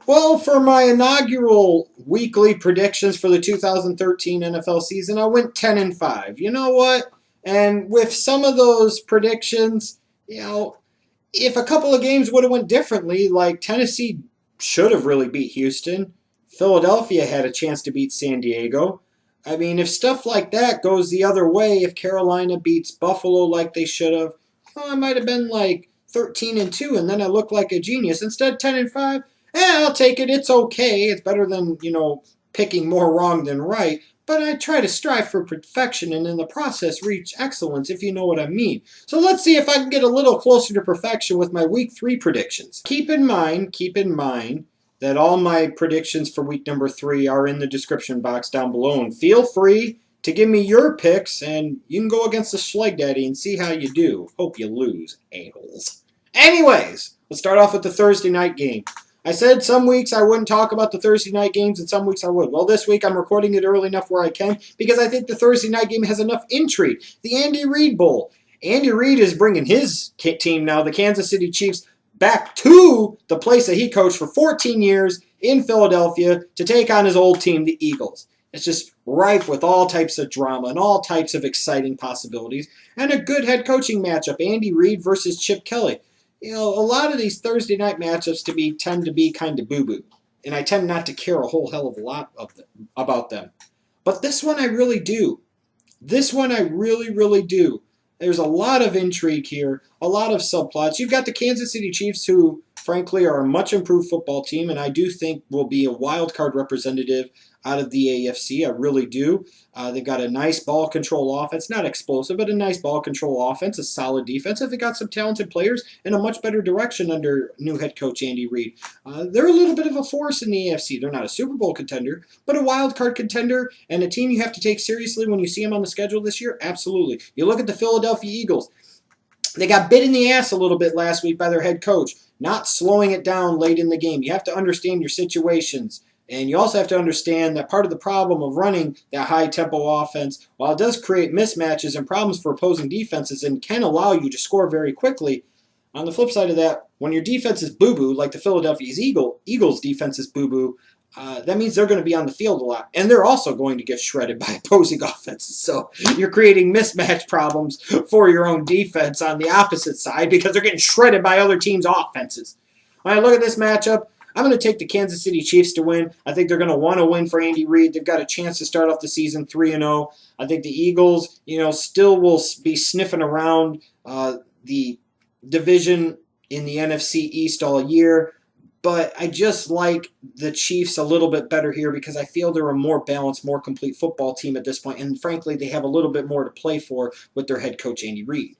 Well, for my inaugural weekly predictions for the 2013 NFL season, I went 10 and 5. You know what? And with some of those predictions, you know, if a couple of games would have went differently, like Tennessee should have really beat Houston, Philadelphia had a chance to beat San Diego. I mean, if stuff like that goes the other way, if Carolina beats Buffalo like they should have, well, I might have been like 13 and 2 and then I look like a genius. Instead 10 and 5, I'll take it. It's okay. It's better than, picking more wrong than right. But I try to strive for perfection and in the process reach excellence, if you know what I mean. So let's see if I can get a little closer to perfection with my week 3 predictions. Keep in mind that all my predictions for week number 3 are in the description box down below. And feel free to give me your picks, and you can go against the Schleg Daddy and see how you do. Hope you lose, a-holes. Anyways, let's start off with the Thursday night game. I said some weeks I wouldn't talk about the Thursday night games and some weeks I would. Well, this week I'm recording it early enough where I can because I think the Thursday night game has enough intrigue. The Andy Reid Bowl. Andy Reid is bringing his team now, the Kansas City Chiefs, back to the place that he coached for 14 years in Philadelphia to take on his old team, the Eagles. It's just rife with all types of drama and all types of exciting possibilities and a good head coaching matchup, Andy Reid versus Chip Kelly. A lot of these Thursday night matchups tend to be kind of boo-boo, and I tend not to care a whole hell of a lot about them. But this one I really do. This one I really, really do. There's a lot of intrigue here, a lot of subplots. You've got the Kansas City Chiefs, who, frankly, are a much improved football team, and I do think will be a wild card representative out of the AFC. I really do. They've got a nice ball control offense, not explosive, but a nice ball control offense, a solid defense. They've got some talented players and a much better direction under new head coach Andy Reid. They're a little bit of a force in the AFC. They're not a Super Bowl contender, but a wild card contender and a team you have to take seriously when you see them on the schedule this year. Absolutely. You look at the Philadelphia Eagles. They got bit in the ass a little bit last week by their head coach, not slowing it down late in the game. You have to understand your situations. And you also have to understand that part of the problem of running that high-tempo offense, while it does create mismatches and problems for opposing defenses and can allow you to score very quickly, on the flip side of that, when your defense is boo-boo, like the Philadelphia Eagles' defense is boo-boo, that means they're going to be on the field a lot. And they're also going to get shredded by opposing offenses. So you're creating mismatch problems for your own defense on the opposite side because they're getting shredded by other teams' offenses. When I look at this matchup, I'm going to take the Kansas City Chiefs to win. I think they're going to want to win for Andy Reid. They've got a chance to start off the season 3-0. I think the Eagles, still will be sniffing around the division in the NFC East all year. But I just like the Chiefs a little bit better here because I feel they're a more balanced, more complete football team at this point. And frankly, they have a little bit more to play for with their head coach, Andy Reid.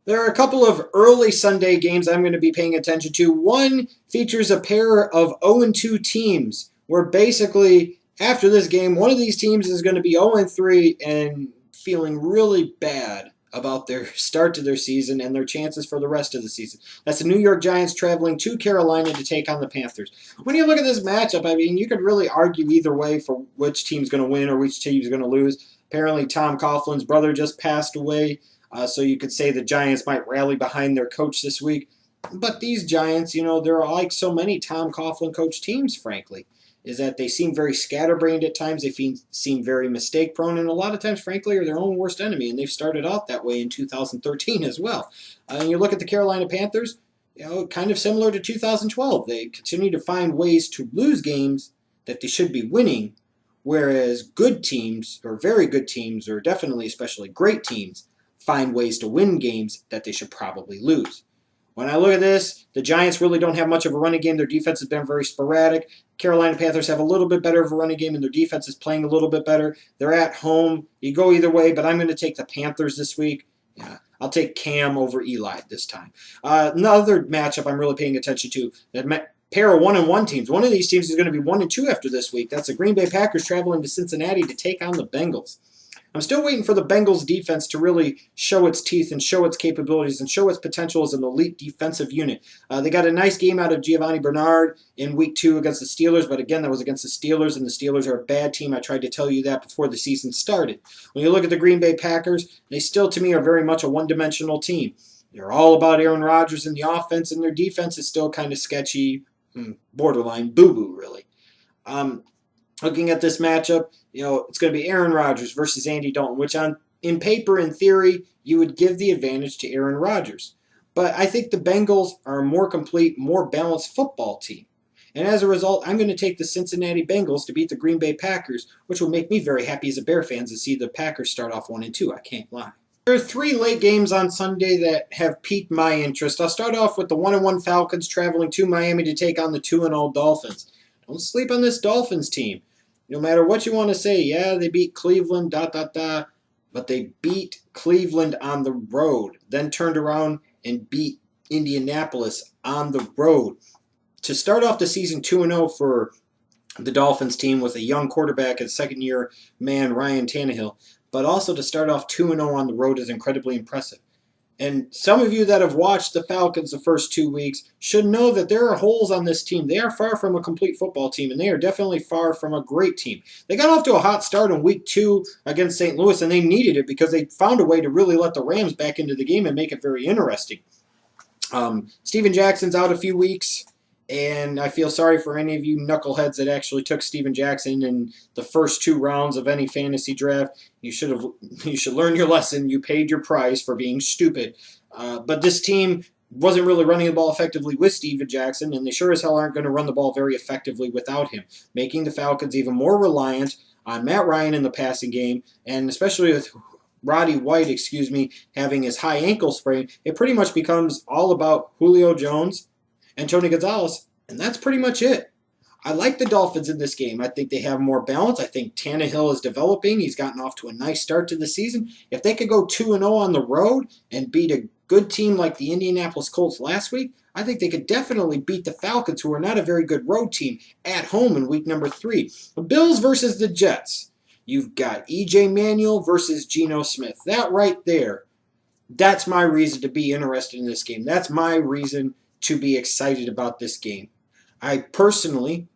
There are a couple of early Sunday games I'm going to be paying attention to. One features a pair of 0-2 teams, where basically after this game, one of these teams is going to be 0-3 and feeling really bad about their start to their season and their chances for the rest of the season. That's the New York Giants traveling to Carolina to take on the Panthers. When you look at this matchup, I mean, you could really argue either way for which team's going to win or which team's going to lose. Apparently, Tom Coughlin's brother just passed away. So you could say the Giants might rally behind their coach this week. But these Giants, they're like so many Tom Coughlin coach teams, frankly, is that they seem very scatterbrained at times. They seem very mistake-prone, and a lot of times, frankly, are their own worst enemy. And they've started out that way in 2013 as well. And you look at the Carolina Panthers, kind of similar to 2012. They continue to find ways to lose games that they should be winning, whereas good teams, or very good teams, or definitely especially great teams, find ways to win games that they should probably lose. When I look at this, the Giants really don't have much of a running game. Their defense has been very sporadic. Carolina Panthers have a little bit better of a running game, and their defense is playing a little bit better. They're at home. You go either way, but I'm going to take the Panthers this week. Yeah, I'll take Cam over Eli this time. Another matchup I'm really paying attention to, that pair of 1-1 teams. One of these teams is going to be 1-2 after this week. That's the Green Bay Packers traveling to Cincinnati to take on the Bengals. I'm still waiting for the Bengals defense to really show its teeth and show its capabilities and show its potential as an elite defensive unit. They got a nice game out of Giovanni Bernard in week 2 against the Steelers, but again, that was against the Steelers, and the Steelers are a bad team. I tried to tell you that before the season started. When you look at the Green Bay Packers, they still, to me, are very much a one-dimensional team. They're all about Aaron Rodgers in the offense, and their defense is still kind of sketchy, borderline boo-boo, really. Looking at this matchup, it's going to be Aaron Rodgers versus Andy Dalton, which in paper, in theory, you would give the advantage to Aaron Rodgers. But I think the Bengals are a more complete, more balanced football team. And as a result, I'm going to take the Cincinnati Bengals to beat the Green Bay Packers, which will make me very happy as a Bear fan to see the Packers start off 1-2. I can't lie. There are 3 late games on Sunday that have piqued my interest. I'll start off with the 1-1 Falcons traveling to Miami to take on the 2-0 Dolphins. Don't sleep on this Dolphins team. No matter what you want to say, yeah, they beat Cleveland, but they beat Cleveland on the road, then turned around and beat Indianapolis on the road. To start off the season 2-0 for the Dolphins team with a young quarterback and second-year man Ryan Tannehill, but also to start off 2-0 on the road is incredibly impressive. And some of you that have watched the Falcons the first 2 weeks should know that there are holes on this team. They are far from a complete football team, and they are definitely far from a great team. They got off to a hot start in week 2 against St. Louis, and they needed it because they found a way to really let the Rams back into the game and make it very interesting. Steven Jackson's out a few weeks. And I feel sorry for any of you knuckleheads that actually took Steven Jackson in the first 2 rounds of any fantasy draft. You should learn your lesson. You paid your price for being stupid. But this team wasn't really running the ball effectively with Steven Jackson, and they sure as hell aren't going to run the ball very effectively without him, making the Falcons even more reliant on Matt Ryan in the passing game, and especially with Roddy White, having his high ankle sprain, it pretty much becomes all about Julio Jones and Tony Gonzalez, and that's pretty much it. I like the Dolphins in this game. I think they have more balance. I think Tannehill is developing. He's gotten off to a nice start to the season. If they could go 2-0 on the road and beat a good team like the Indianapolis Colts last week, I think they could definitely beat the Falcons, who are not a very good road team, at home in week number 3. The Bills versus the Jets. You've got E.J. Manuel versus Geno Smith. That right there, that's my reason to be interested in this game. That's my reason to be excited about this game. I personally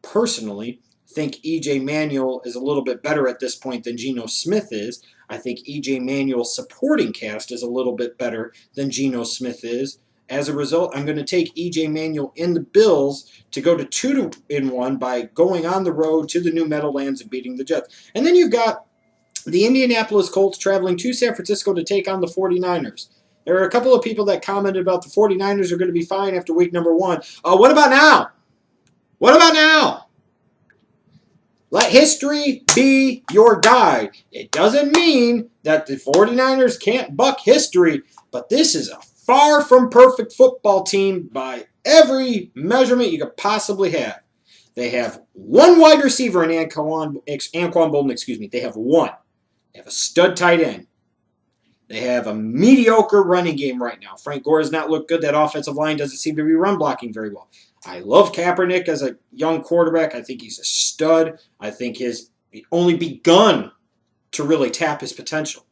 think E.J. Manuel is a little bit better at this point than Geno Smith is. I think E.J. Manuel's supporting cast is a little bit better than Geno Smith is. As a result, I'm going to take E.J. Manuel in the Bills to go to 2-1 by going on the road to the New Meadowlands and beating the Jets. And then you've got the Indianapolis Colts traveling to San Francisco to take on the 49ers. There are a couple of people that commented about the 49ers are going to be fine after week number 1. What about now? What about now? Let history be your guide. It doesn't mean that the 49ers can't buck history, but this is a far from perfect football team by every measurement you could possibly have. They have one wide receiver in Anquan Bolden. They have one. They have a stud tight end. They have a mediocre running game right now. Frank Gore has not looked good. That offensive line doesn't seem to be run blocking very well. I love Kaepernick as a young quarterback. I think he's a stud. I think he's only begun to really tap his potential.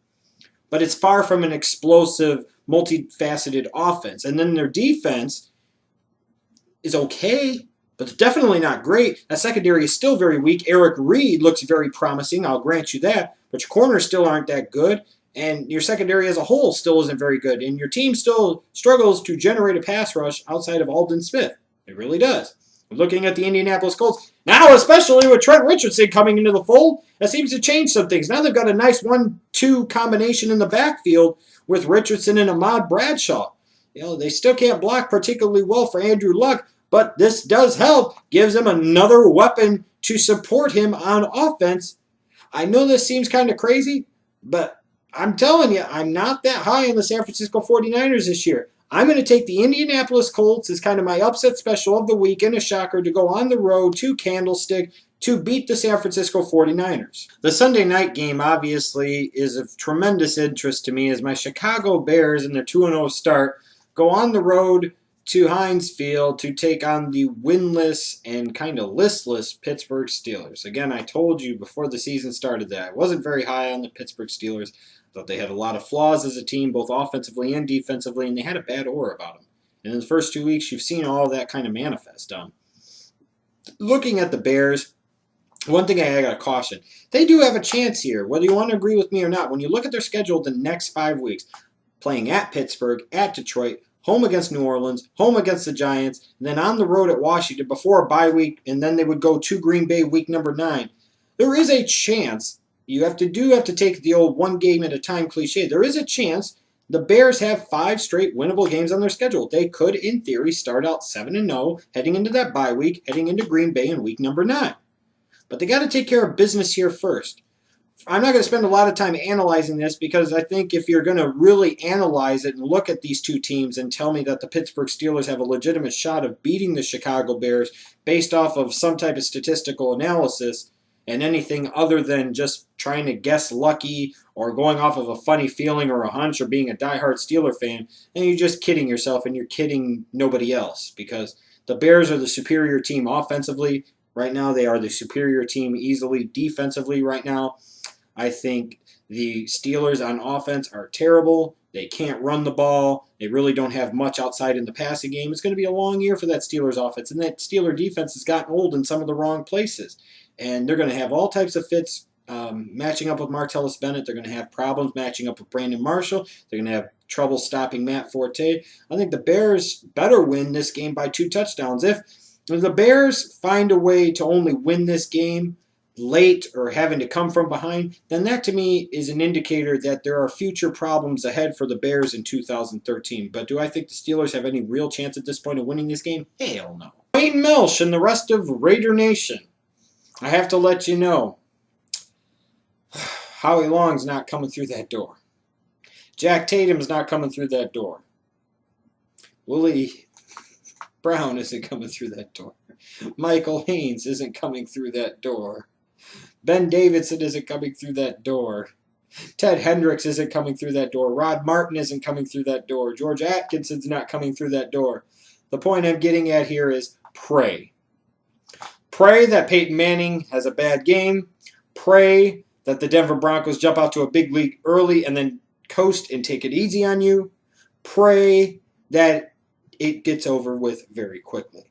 But it's far from an explosive, multifaceted offense. And then their defense is okay, but it's definitely not great. That secondary is still very weak. Eric Reed looks very promising. I'll grant you that. But your corners still aren't that good. And your secondary as a whole still isn't very good. And your team still struggles to generate a pass rush outside of Aldon Smith. It really does. Looking at the Indianapolis Colts, now especially with Trent Richardson coming into the fold, that seems to change some things. Now they've got a nice 1-2 combination in the backfield with Richardson and Ahmad Bradshaw. They still can't block particularly well for Andrew Luck, but this does help. Gives them another weapon to support him on offense. I know this seems kind of crazy, but I'm telling you, I'm not that high on the San Francisco 49ers this year. I'm going to take the Indianapolis Colts as kind of my upset special of the week and a shocker to go on the road to Candlestick to beat the San Francisco 49ers. The Sunday night game obviously is of tremendous interest to me as my Chicago Bears in their 2-0 start go on the road to Heinz Field to take on the winless and kind of listless Pittsburgh Steelers. Again, I told you before the season started that I wasn't very high on the Pittsburgh Steelers. Thought they had a lot of flaws as a team, both offensively and defensively, and they had a bad aura about them. And in the first 2 weeks, you've seen all of that kind of manifest. Looking at the Bears, one thing I got to caution, they do have a chance here, whether you want to agree with me or not. When you look at their schedule the next 5 weeks, playing at Pittsburgh, at Detroit, home against New Orleans, home against the Giants, and then on the road at Washington before a bye week, and then they would go to Green Bay week number 9. There is a chance, you have to take the old one game at a time cliche, there is a chance the Bears have 5 straight winnable games on their schedule. They could, in theory, start out 7-0, heading into that bye week, heading into Green Bay in week number 9. But they got to take care of business here first. I'm not going to spend a lot of time analyzing this because I think if you're going to really analyze it and look at these two teams and tell me that the Pittsburgh Steelers have a legitimate shot of beating the Chicago Bears based off of some type of statistical analysis and anything other than just trying to guess lucky or going off of a funny feeling or a hunch or being a diehard Steeler fan, then you're just kidding yourself and you're kidding nobody else because the Bears are the superior team offensively. Right now, they are the superior team easily defensively right now. I think the Steelers on offense are terrible. They can't run the ball. They really don't have much outside in the passing game. It's going to be a long year for that Steelers offense, and that Steeler defense has gotten old in some of the wrong places. And they're going to have all types of fits matching up with Martellus Bennett. They're going to have problems matching up with Brandon Marshall. They're going to have trouble stopping Matt Forte. I think the Bears better win this game by 2 touchdowns. If the Bears find a way to only win this game late or having to come from behind, then that to me is an indicator that there are future problems ahead for the Bears in 2013. But do I think the Steelers have any real chance at this point of winning this game? Hell no. Wayne Milch and the rest of Raider Nation, I have to let you know, Howie Long's not coming through that door. Jack Tatum's not coming through that door. Willie Brown isn't coming through that door. Michael Haynes isn't coming through that door. Ben Davidson isn't coming through that door. Ted Hendricks isn't coming through that door. Rod Martin isn't coming through that door. George Atkinson's not coming through that door. The point I'm getting at here is pray. Pray that Peyton Manning has a bad game. Pray that the Denver Broncos jump out to a big lead early and then coast and take it easy on you. Pray that it gets over with very quickly.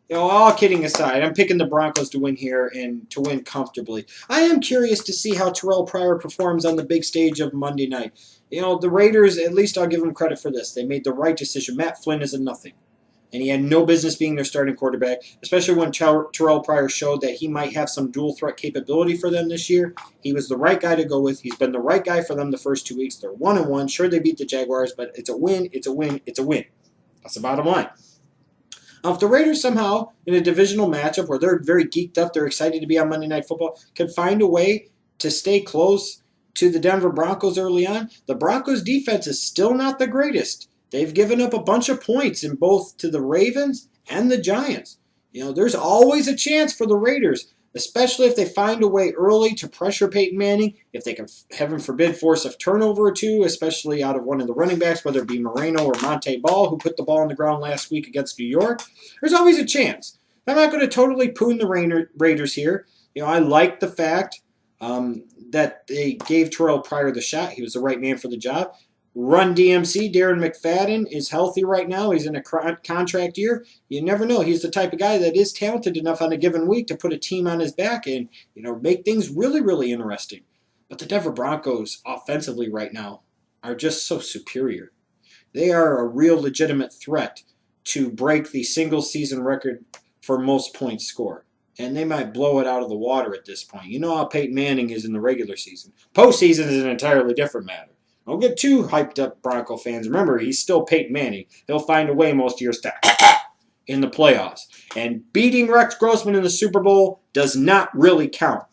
You know, all kidding aside, I'm picking the Broncos to win here and to win comfortably. I am curious to see how Terrell Pryor performs on the big stage of Monday night. You know, the Raiders, at least I'll give them credit for this. They made the right decision. Matt Flynn is a nothing. And he had no business being their starting quarterback, especially when Terrell Pryor showed that he might have some dual threat capability for them this year. He was the right guy to go with. He's been the right guy for them the first 2 weeks. They're 1-1. Sure, they beat the Jaguars, but it's a win, it's a win, it's a win. That's the bottom line. If the Raiders somehow, in a divisional matchup where they're very geeked up, they're excited to be on Monday Night Football, can find a way to stay close to the Denver Broncos early on, the Broncos' defense is still not the greatest. They've given up a bunch of points in both to the Ravens and the Giants. You know, there's always a chance for the Raiders, especially if they find a way early to pressure Peyton Manning, if they can, heaven forbid, force a turnover or two, especially out of one of the running backs, whether it be Moreno or Monte Ball, who put the ball on the ground last week against New York. There's always a chance. I'm not going to totally poon the Raiders here. You know, I like the fact that they gave Terrell Pryor the shot. He was the right man for the job. Run DMC, Darren McFadden, is healthy right now. He's in a contract year. You never know. He's the type of guy that is talented enough on a given week to put a team on his back and, you know, make things really, really interesting. But the Denver Broncos offensively right now are just so superior. They are a real legitimate threat to break the single season record for most points scored. And they might blow it out of the water at this point. You know how Peyton Manning is in the regular season. Postseason is an entirely different matter. Don't get too hyped up, Bronco fans. Remember, he's still Peyton Manning. He'll find a way most years to in the playoffs. And beating Rex Grossman in the Super Bowl does not really count.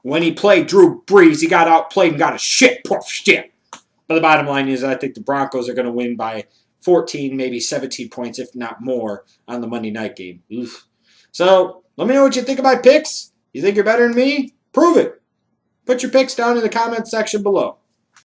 When he played Drew Brees, he got outplayed and got a shit. But the bottom line is I think the Broncos are going to win by 14, maybe 17 points, if not more, on the Monday night game. Oof. So, let me know what you think of my picks. You think you're better than me? Prove it. Put your picks down in the comments section below.